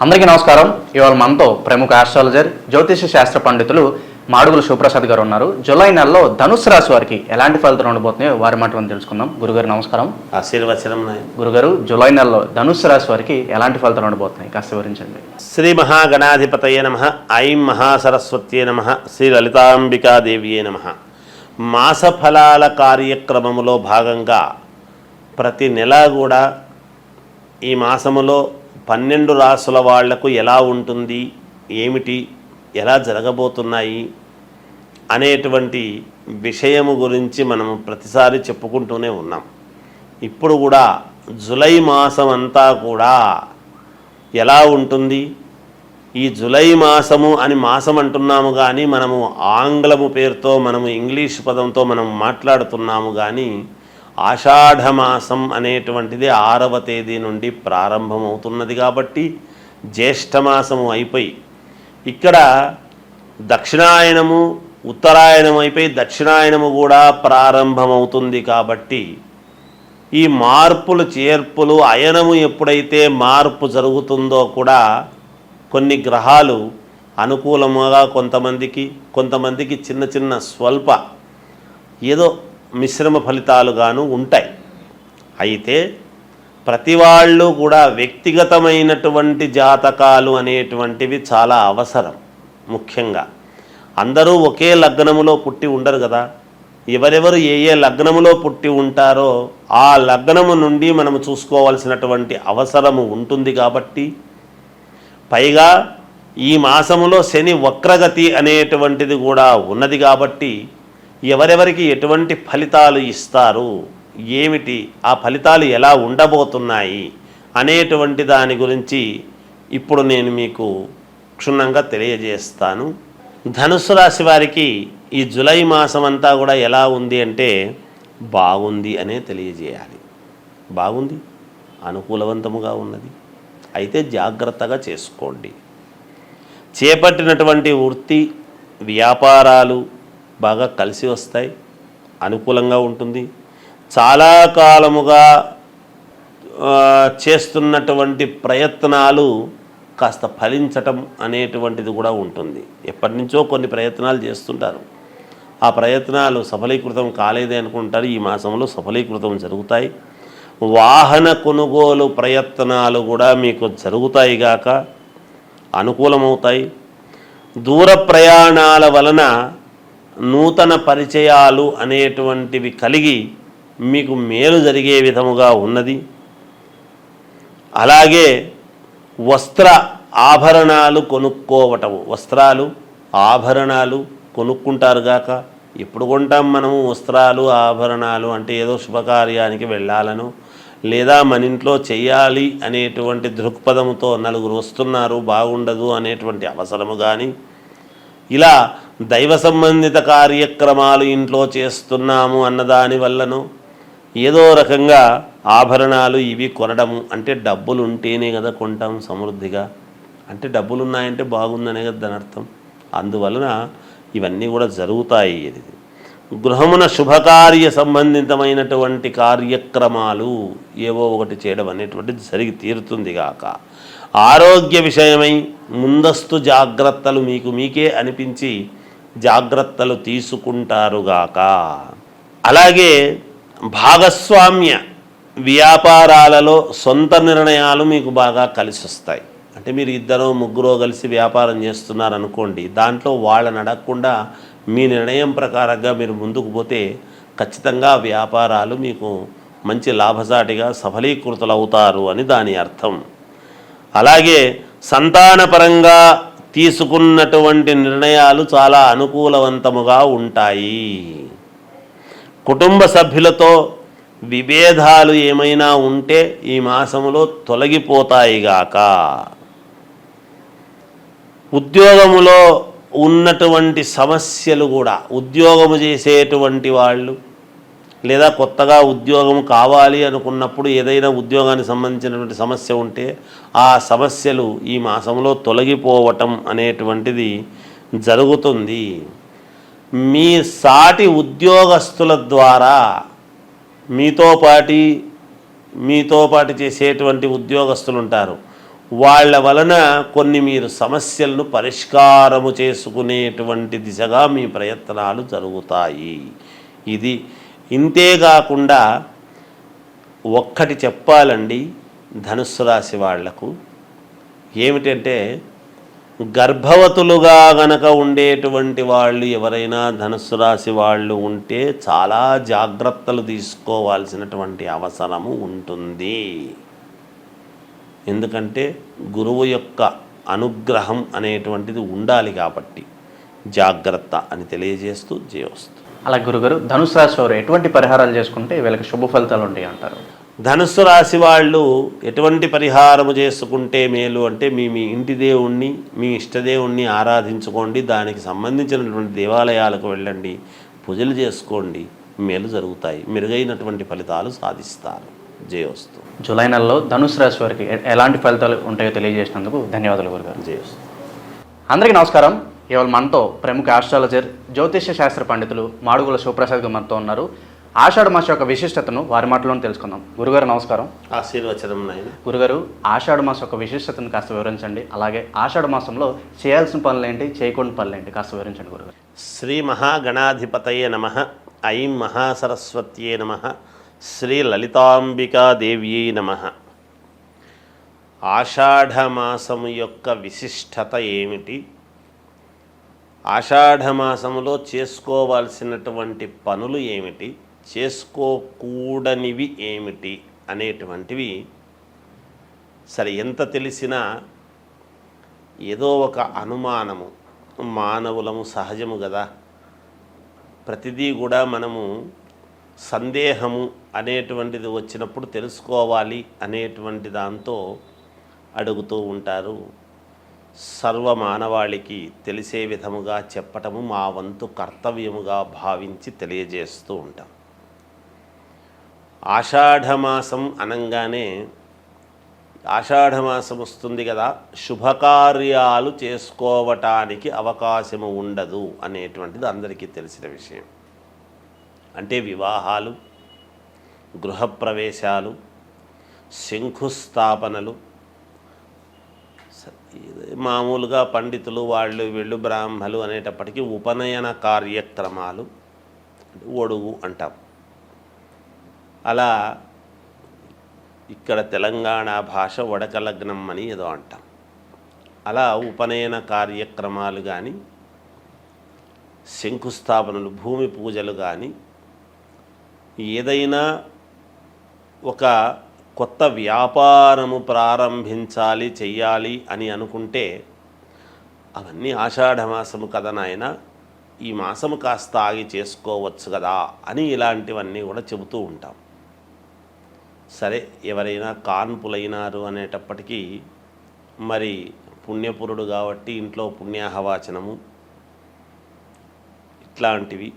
అందరికీ నమస్కారం. ఇవాళ మనతో ప్రముఖ ఆస్ట్రాలజర్ జ్యోతిష శాస్త్ర పండితులు మాడుగుల శివప్రసాద్ గారు ఉన్నారు. జూలై నెలలో ధనుసు రాశి వారికి ఎలాంటి ఫలితాలు ఉండబోతున్నాయో వారి మాట తెలుసుకుందాం. గురుగారు నమస్కారం. ఆశీర్వచనం. గురుగారు, జూలై నెలలో ధనుసు రాశి వారికి ఎలాంటి ఫలితాలు ఉండబోతున్నాయి కాస్త వివరించండి. శ్రీ మహాగణాధిపతయే నమః. ఐం మహాసరస్వత్యే నమః. శ్రీ లలితాంబికాదేవియే నమః. మాస ఫలాల కార్యక్రమములో భాగంగా ప్రతి నెల కూడా ఈ మాసములో 12 రాసుల వాళ్లకు ఎలా ఉంటుంది, ఏమిటి, ఎలా జరగబోతున్నాయి అనేటువంటి విషయము గురించి మనము ప్రతిసారి చెప్పుకుంటూనే ఉన్నాం. ఇప్పుడు కూడా జూలై మాసం అంతా కూడా ఎలా ఉంటుంది, ఈ జూలై మాసము అని మాసం అంటున్నాము కానీ మనము ఆంగ్లము పేరుతో మనము ఇంగ్లీష్ పదంతో మనం మాట్లాడుతున్నాము కానీ ఆషాఢమాసం అనేటువంటిది 6వ తేదీ నుండి ప్రారంభమవుతున్నది కాబట్టి జ్యేష్ఠమాసము అయిపోయి ఇక్కడ దక్షిణాయనము ఉత్తరాయణం అయిపోయి దక్షిణాయనము కూడా ప్రారంభమవుతుంది. కాబట్టి ఈ మార్పులు చేర్పులు అయనము ఎప్పుడైతే మార్పు జరుగుతుందో కూడా కొన్ని గ్రహాలు అనుకూలముగా కొంతమందికి చిన్న చిన్న స్వల్ప ఏదో మిశ్రమ ఫలితాలుగాను ఉంటాయి. అయితే ప్రతి వాళ్ళు కూడా వ్యక్తిగతమైనటువంటి జాతకాలు అనేటువంటివి చాలా అవసరం. ముఖ్యంగా అందరూ ఒకే లగ్నములో పుట్టి ఉండరు కదా. ఎవరెవరు ఏ లగ్నములో పుట్టి ఉంటారో ఆ లగ్నము నుండి మనము చూసుకోవాల్సినటువంటి అవసరము ఉంటుంది. కాబట్టి పైగా ఈ మాసములో శని వక్రగతి అనేటువంటిది కూడా ఉన్నది. కాబట్టి ఎవరెవరికి ఎటువంటి ఫలితాలు ఇస్తారు, ఏమిటి, ఆ ఫలితాలు ఎలా ఉండబోతున్నాయి అనేటువంటి దాని గురించి ఇప్పుడు నేను మీకు క్షుణ్ణంగా తెలియజేస్తాను. ధనుసు రాశి వారికి ఈ జూలై మాసం అంతా కూడా ఎలా ఉంది అంటే బాగుంది అనే తెలియజేయాలి. బాగుంది, అనుకూలవంతముగా ఉన్నది. అయితే జాగ్రత్తగా చేసుకోండి. చేపట్టినటువంటి వృత్తి వ్యాపారాలు బాగా కలిసి వస్తాయి, అనుకూలంగా ఉంటుంది. చాలా కాలముగా చేస్తున్నటువంటి ప్రయత్నాలు కాస్త ఫలించటం అనేటువంటిది కూడా ఉంటుంది. ఎప్పటి నుంచో కొన్ని ప్రయత్నాలు చేస్తుంటారు, ఆ ప్రయత్నాలు సఫలీకృతం కాలేదే అనుకుంటారు. ఈ మాసంలో సఫలీకృతం జరుగుతాయి. వాహన కొనుగోలు ప్రయత్నాలు కూడా మీకు జరుగుతాయి గాక అనుకూలమవుతాయి. దూర ప్రయాణాల వలన నూతన పరిచయాలు అనేటువంటివి కలిగి మీకు మేలు జరిగే విధముగా ఉన్నది. అలాగే వస్త్ర ఆభరణాలు కొనుక్కోవటం, వస్త్రాలు ఆభరణాలు కొనుక్కుంటారు గాక. ఎప్పుడు కొంటాం మనము వస్త్రాలు ఆభరణాలు అంటే ఏదో శుభకార్యానికి వెళ్ళాలను, లేదా మన ఇంట్లో చెయ్యాలి అనేటువంటి దృక్పథంతో నలుగురు వస్తున్నారు బాగుండదు అనేటువంటి అవసరము కానీ, ఇలా దైవ సంబంధిత కార్యక్రమాలు ఇంట్లో చేస్తున్నాము అన్నదాని వల్లను ఏదో రకంగా ఆభరణాలు ఇవి కొనడము. అంటే డబ్బులు ఉంటేనే కదా కొంటాం సమృద్ధిగా, అంటే డబ్బులు ఉన్నాయంటే బాగుందనే కదా దాని అర్థం. అందువలన ఇవన్నీ కూడా జరుగుతాయి. ఇది గృహమున శుభకార్య సంబంధితమైనటువంటి కార్యక్రమాలు ఏవో ఒకటి చేయడం అనేటువంటిది జరిగి తీరుతుంది గాక. ఆరోగ్య విషయమై ముందస్తు జాగ్రత్తలు మీకే అనిపించి జాగ్రత్తలు తీసుకుంటారుగాక. అలాగే భాగస్వామ్య వ్యాపారాలలో సొంత నిర్ణయాలు మీకు బాగా కలిసి వస్తాయి. అంటే మీరు 2-3 కలిసి వ్యాపారం చేస్తున్నారనుకోండి, దాంట్లో వాళ్ళని అడగకుండా మీ నిర్ణయం ప్రకారంగా మీరు ముందుకు పోతే ఖచ్చితంగా వ్యాపారాలు మీకు మంచి లాభసాటిగా సఫలీకృతులవుతారు అని దాని అర్థం. అలాగే సంతానపరంగా తీసుకున్నటువంటి నిర్ణయాలు చాలా అనుకూలవంతముగా ఉంటాయి. కుటుంబ సభ్యులతో విభేదాలు ఏమైనా ఉంటే ఈ మాసములో తొలగిపోతాయిగాక. ఉద్యోగములో ఉన్నటువంటి సమస్యలు కూడా, ఉద్యోగము చేసేటువంటి వాళ్ళు లేదా కొత్తగా ఉద్యోగం కావాలి అనుకున్నప్పుడు ఏదైనా ఉద్యోగానికి సంబంధించినటువంటి సమస్య ఉంటే ఆ సమస్యలు ఈ మాసంలో తొలగిపోవటం అనేటువంటిది జరుగుతుంది. మీ సాటి ఉద్యోగస్తుల ద్వారా మీతో పాటు చేసేటువంటి ఉద్యోగస్తులు ఉంటారు, వాళ్ళ వలన కొన్ని మీరు సమస్యలను పరిష్కారము చేసుకునేటువంటి దిశగా మీ ప్రయత్నాలు జరుగుతాయి. ఇది ఇంతేకాకుండా ఒక్కటి చెప్పాలండి ధనుస్సు రాశి వాళ్లకు, ఏమిటంటే గర్భవతులుగా గనక ఉండేటువంటి వాళ్ళు ఎవరైనా ధనుస్సు రాశి వాళ్ళు ఉంటే చాలా జాగ్రత్తలు తీసుకోవాల్సినటువంటి అవసరము ఉంటుంది. ఎందుకంటే గురువు యొక్క అనుగ్రహం అనేటువంటిది ఉండాలి కాబట్టి జాగ్రత్త అని తెలియజేస్తూ జయోస్తు. అలా గురుగారు, ధనుసు రాశి వారు ఎటువంటి పరిహారాలు చేసుకుంటే వీళ్ళకి శుభ ఫలితాలు ఉంటాయి అంటారు? ధనుస్సు రాశి వాళ్ళు ఎటువంటి పరిహారము చేసుకుంటే మేలు అంటే మీ ఇంటి దేవుణ్ణి, మీ ఇష్టదేవుణ్ణి ఆరాధించుకోండి, దానికి సంబంధించినటువంటి దేవాలయాలకు వెళ్ళండి, పూజలు చేసుకోండి, మేలు జరుగుతాయి, మెరుగైనటువంటి ఫలితాలు సాధిస్తారు. జయోస్తు. జూలై నెలలో ధనుసు రాశి వారికి ఎలాంటి ఫలితాలు ఉంటాయో తెలియజేసినందుకు ధన్యవాదాలు గురుగారు. జయోస్తు. అందరికీ నమస్కారం. ఇవాళ మనతో ప్రముఖ ఆస్ట్రాలజర్, జ్యోతిష్య శాస్త్ర పండితులు మాడుగుల శివప్రసాద్ గారు మనతో ఉన్నారు. ఆషాఢ మాసం యొక్క విశిష్టతను వారి మాటలోనే తెలుసుకుందాం. గురుగారు నమస్కారం. ఆశీర్వచనం నాయన. గురుగారు, ఆషాఢ మాసం యొక్క విశిష్టతను కాస్త వివరించండి. అలాగే ఆషాఢ మాసంలో చేయాల్సిన పనులు ఏంటి, చేయకూడని పనులు ఏంటి కాస్త వివరించండి గురుగారు. శ్రీ మహాగణాధిపతయే నమః. ఐం మహాసరస్వత్యే నమః. శ్రీ లలితాంబికాదేవ్యై నమః. ఆషాఢమాసము యొక్క విశిష్టత ఏమిటి, ఆషాఢమాసములో చేసుకోవాల్సినటువంటి పనులు ఏమిటి, చేసుకోకూడనివి ఏమిటి అనేటువంటివి సరే ఎంత తెలిసినా ఏదో ఒక అనుమానము, మానవులము సహజము కదా, ప్రతిదీ కూడా మనము సందేహము అనేటువంటిది వచ్చినప్పుడు తెలుసుకోవాలి అనేటువంటి దాంతో అడుగుతూ ఉంటారు. సర్వమానవాళికి తెలిసే విధముగా చెప్పటము మా వంతు కర్తవ్యముగా భావించి తెలియజేస్తూ ఉంటాం. ఆషాఢమాసం అనంగానే ఆషాఢమాసం వస్తుంది కదా, శుభకార్యాలు చేసుకోవటానికి అవకాశము ఉండదు అనేటువంటిది అందరికీ తెలిసిన విషయం. అంటే వివాహాలు, గృహప్రవేశాలు, శంకుస్థాపనలు, మామూలుగా పండితులు వాళ్ళు వీళ్ళు బ్రాహ్మలు అనేటప్పటికీ ఉపనయన కార్యక్రమాలు, ఒడుగు అంటాం. అలా ఇక్కడ తెలంగాణ భాష వడకలగ్నం అని ఏదో అంటాం. అలా ఉపనయన కార్యక్రమాలు కానీ, శంకుస్థాపనలు, భూమి పూజలు కానీ, ఏదైనా ఒక కొత్త వ్యాపారము ప్రారంభించాలి, చెయ్యాలి అని అనుకుంటే అవన్నీ ఆషాఢమాసము కదా నాయన, ఈ మాసము కాస్త ఆగి చేసుకోవచ్చు కదా అని ఇలాంటివన్నీ కూడా చెబుతూ ఉంటాం. సరే, ఎవరైనా కాన్పులైనారు అనేటప్పటికీ మరి పుణ్యపురుడు కాబట్టి ఇంట్లో పుణ్యాహవాచనము ఇట్లాంటివి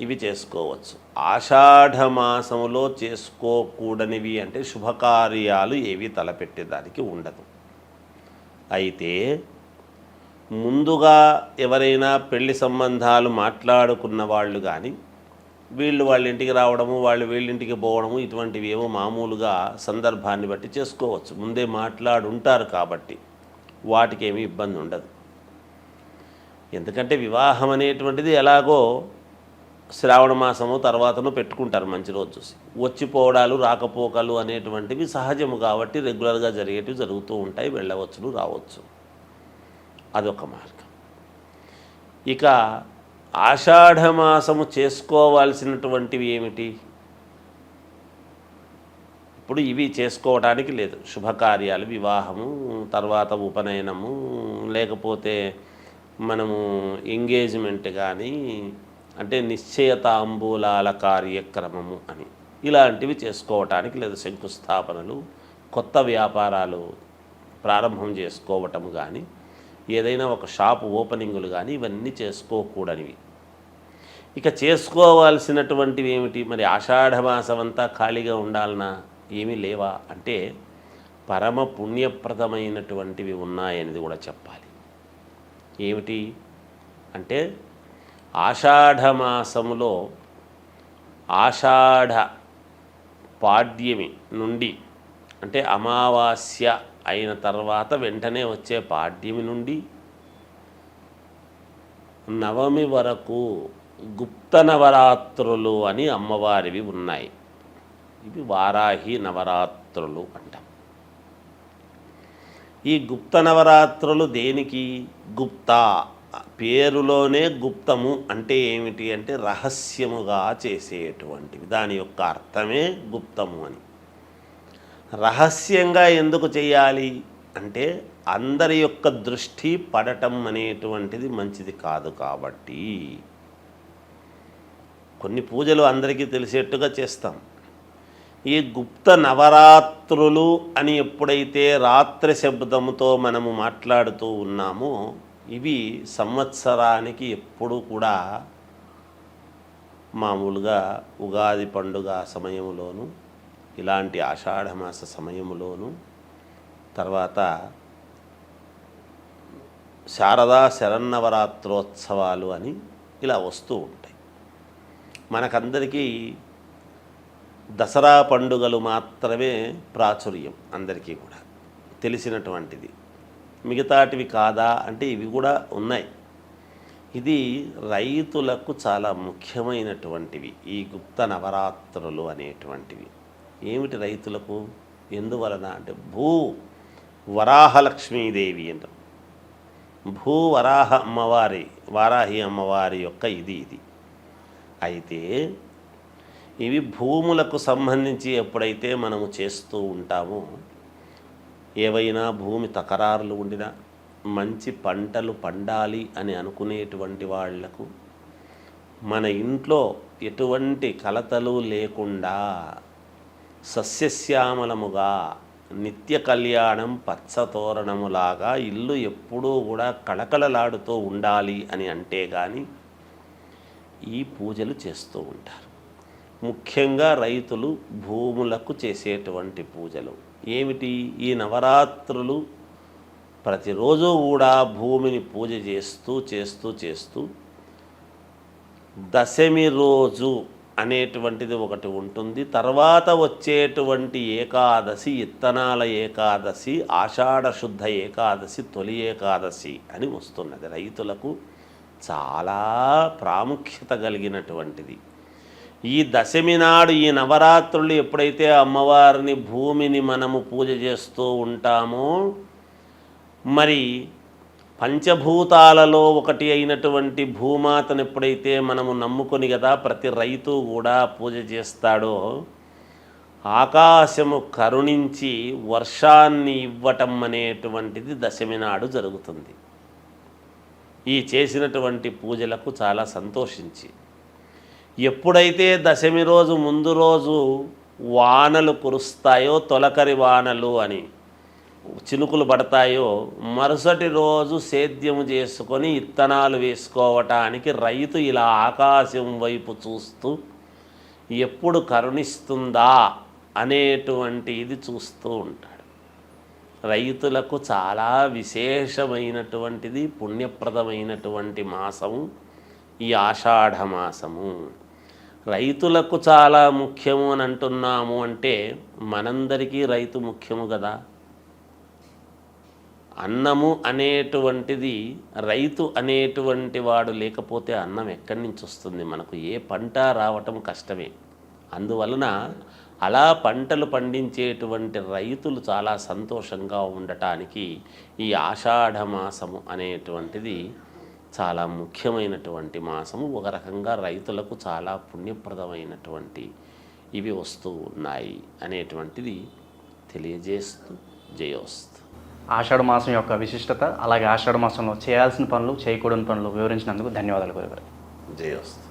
ఇవి చేసుకోవచ్చు. ఆషాఢమాసములో చేసుకోకూడనివి అంటే శుభకార్యాలు ఏవి తలపెట్టేదానికి ఉండదు. అయితే ముందుగా ఎవరైనా పెళ్లి సంబంధాలు మాట్లాడుకున్న వాళ్ళు కానీ, వీళ్ళు వాళ్ళ ఇంటికి రావడము, వాళ్ళు వీళ్ళింటికి పోవడము, ఇటువంటివి ఏమో మామూలుగా సందర్భాన్ని బట్టి చేసుకోవచ్చు. ముందే మాట్లాడుంటారు కాబట్టి వాటికి ఏమీ ఇబ్బంది ఉండదు. ఎందుకంటే వివాహం అనేటువంటిది ఎలాగో శ్రావణ మాసము తర్వాతను పెట్టుకుంటారు మంచి రోజు చూసి. వచ్చిపోవడాలు, రాకపోకలు అనేటువంటివి సహజము కాబట్టి రెగ్యులర్గా జరిగేటివి జరుగుతూ ఉంటాయి. వెళ్ళవచ్చును, రావచ్చు. అదొక మార్గం. ఇక ఆషాఢమాసము చేసుకోవాల్సినటువంటివి ఏమిటి? ఇప్పుడు ఇవి చేసుకోవడానికి లేదు. శుభకార్యాలు, వివాహము, తర్వాత ఉపనయనము, లేకపోతే మనము ఎంగేజ్మెంట్ కానీ, అంటే నిశ్చయతాంబూలాల కార్యక్రమము అని ఇలాంటివి చేసుకోవటానికి లేదు. శంకుస్థాపనలు, కొత్త వ్యాపారాలు ప్రారంభం చేసుకోవటం కానీ, ఏదైనా ఒక షాపు ఓపెనింగులు కానీ ఇవన్నీ చేసుకోకూడనివి. ఇక చేసుకోవాల్సినటువంటివి ఏమిటి? మరి ఆషాఢమాసం అంతా ఖాళీగా ఉండాలనా, ఏమీ లేవా అంటే పరమ పుణ్యప్రదమైనటువంటివి ఉన్నాయనేది కూడా చెప్పాలి. ఏమిటి అంటే ఆషాఢమాసములో ఆషాఢ పాడ్యమి నుండి అంటే అమావాస్య అయిన తర్వాత వెంటనే వచ్చే పాడ్యమి నుండి నవమి వరకు గుప్త నవరాత్రులు అని అమ్మవారివి ఉన్నాయి. ఇవి వారాహి నవరాత్రులు అంటాం. ఈ గుప్త నవరాత్రులు దేనికి? గుప్త పేరులోనే గుప్తము అంటే ఏమిటి అంటే రహస్యముగా చేసేటువంటివి. దాని యొక్క అర్థమే గుప్తము అని. రహస్యంగా ఎందుకు చేయాలి అంటే అందరి యొక్క దృష్టి పడటం అనేటువంటిది మంచిది కాదు కాబట్టి కొన్ని పూజలు అందరికీ తెలిసేట్టుగా చేస్తాం. ఈ గుప్త నవరాత్రులు అని ఎప్పుడైతే రాత్రి శబ్దముతో మనము మాట్లాడుతూ ఉన్నామో ఇవి సంవత్సరానికి ఎప్పుడూ కూడా మామూలుగా ఉగాది పండుగ సమయంలోను, ఇలాంటి ఆషాఢమాస సమయంలోను, తర్వాత శారదా శరన్నవరాత్రోత్సవాలు అని ఇలా వస్తూ ఉంటాయి. మనకందరికీ దసరా పండుగలు మాత్రమే ప్రాచుర్యం, అందరికీ కూడా తెలిసినటువంటిది. మిగతాటివి కాదా అంటే ఇవి కూడా ఉన్నాయి. ఇది రైతులకు చాలా ముఖ్యమైనటువంటివి ఈ గుప్త నవరాత్రులు అనేటువంటివి. ఏమిటి రైతులకు? ఎందువలన అంటే వరాహలక్ష్మీదేవి అంటాం. వారాహి అమ్మవారి యొక్క ఇది అయితే ఇవి భూములకు సంబంధించి ఎప్పుడైతే మనము చేస్తూ ఉంటామో, ఏవైనా భూమి తకరారులు ఉండినా, మంచి పంటలు పండాలి అని అనుకునేటువంటి వాళ్లకు మన ఇంట్లో ఎటువంటి కలతలు లేకుండా సస్యశ్యామలముగా నిత్య కళ్యాణం పచ్చతోరణములాగా ఇల్లు ఎప్పుడూ కూడా కళకళలాడుతూ ఉండాలి అని అంటే కానీ ఈ పూజలు చేస్తూ ఉంటారు. ముఖ్యంగా రైతులు భూములకు చేసేటువంటి పూజలు ఏమిటి? ఈ నవరాత్రులు ప్రతిరోజు కూడా భూమిని పూజ చేస్తూ దశమి రోజు అనేటువంటిది ఒకటి ఉంటుంది. తర్వాత వచ్చేటువంటి ఏకాదశి, ఇత్తనాల ఏకాదశి, ఆషాఢ శుద్ధ ఏకాదశి, తొలి ఏకాదశి అని వస్తున్నది. రైతులకు చాలా ప్రాముఖ్యత కలిగినటువంటిది. ఈ దశమి నాడు ఈ నవరాత్రులు ఎప్పుడైతే అమ్మవారిని భూమిని మనము పూజ చేస్తూ ఉంటామో, మరి పంచభూతాలలో ఒకటి అయినటువంటి భూమాతను ఎప్పుడైతే మనము నమ్ముకొని కదా ప్రతి రైతు కూడా పూజ చేస్తాడో, ఆకాశము కరుణించి వర్షాన్ని ఇవ్వటం అనేటువంటిది దశమి నాడు జరుగుతుంది. ఈ చేసినటువంటి పూజలకు చాలా సంతోషించి ఎప్పుడైతే దశమి రోజు ముందు రోజు వానలు కురుస్తాయో, తొలకరి వానలు అని చినుకులు పడతాయో, మరుసటి రోజు సేద్యము చేసుకొని ఇత్తనాలు వేసుకోవటానికి రైతు ఇలా ఆకాశం వైపు చూస్తూ ఎప్పుడు కరుణిస్తుందా అనేటువంటి ఇది చూస్తూ ఉంటాడు. రైతులకు చాలా విశేషమైనటువంటిది, పుణ్యప్రదమైనటువంటి మాసము ఈ ఆషాఢ మాసము. రైతులకు చాలా ముఖ్యము అని అంటున్నాము అంటే మనందరికీ రైతు ముఖ్యము కదా. అన్నము అనేటువంటిది, రైతు అనేటువంటి వాడు లేకపోతే అన్నం ఎక్కడి నుంచి వస్తుంది? మనకు ఏ పంట రావటం కష్టమే. అందువలన అలా పంటలు పండించేటువంటి రైతులు చాలా సంతోషంగా ఉండటానికి ఈ ఆషాఢ మాసము అనేటువంటిది చాలా ముఖ్యమైనటువంటి మాసము. ఒక రకంగా రైతులకు చాలా పుణ్యప్రదమైనటువంటి ఇవి వస్తూ ఉన్నాయి అనేటువంటిది తెలియజేస్తూ జయోస్తు. ఆషాఢ మాసం యొక్క విశిష్టత, అలాగే ఆషాఢ మాసంలో చేయాల్సిన పనులు, చేయకూడని పనులు వివరించినందుకు ధన్యవాదాలు గురుగారు. జయోస్తు.